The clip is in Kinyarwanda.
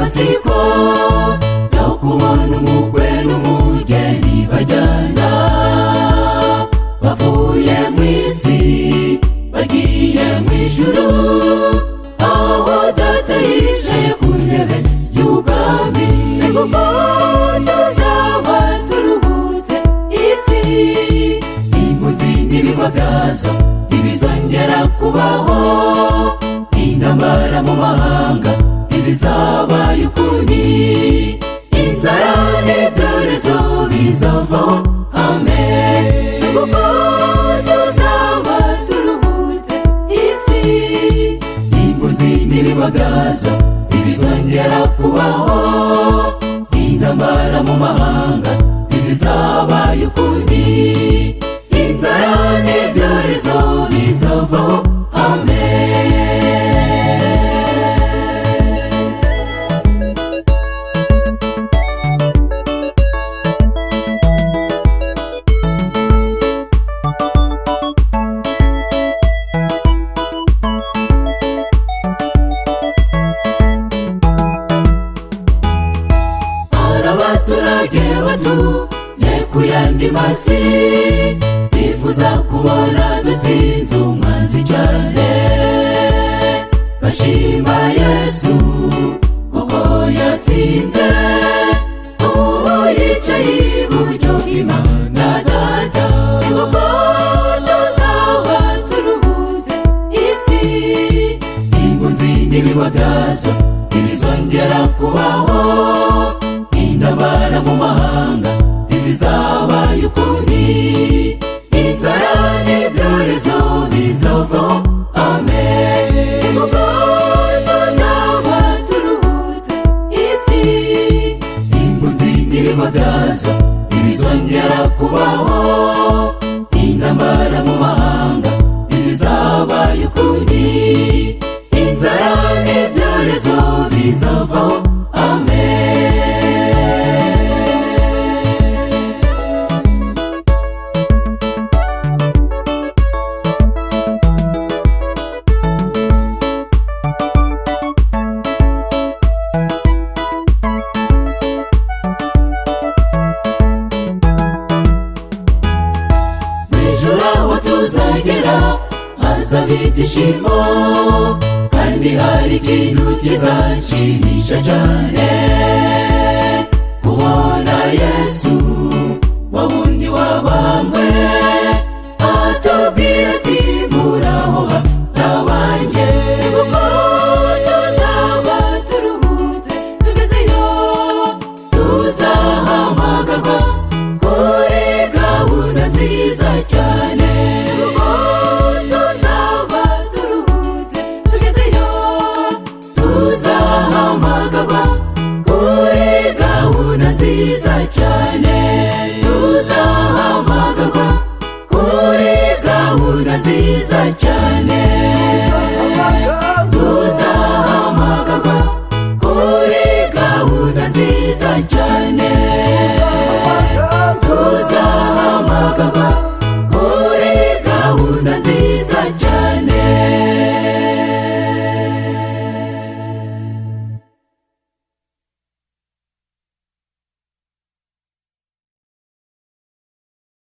amatsiko yo kubona umukwe n'umugeni bajyana bavuye mu isi bagiye mu ijuru, aho data yicaye ku ntebe y'ubwami. Kuko tuzaba turuhutse isi, impunzi n'ibigwa byazo ntibizongera kubaho. Intambara mu mahanga ntizizabaye ukundi, inzara n'ibyorezo bizavaho. Amen. Kuko tuzaba turuhutse isi, impunzi n'ibigwa byazo ntibizongera kubaho. Intambara mu mahanga ntizizabaye ukundi, inzara n'ibyorezo bizavaho. Amen. Abaturage batuye ku yandi masi bifuza kubona dutsinze umwanzi cyane, bashima Yesu kuko yatsinze. Ubu yicaye iburyo bw'Imana Data. Kuko tuzaba turuhutse isi, impunzi n'ibigwa byazo ntibizongera kubaho. Intambara mu mahanga ntizizabaye ukundi, inzara n'ibyorezo bizavaho. Amen. Kuko tuzaba turuhutse isi, impunzi n'ibigwa byazo ntibizongera kubaho. Intambara mu mahanga ntizizabaye ukundi, inzara n'ibyorezo bizavaho. Amen. Aho tuzagera hazaba ibyishimo, kandi hari ikintu kizanshimisha cyane.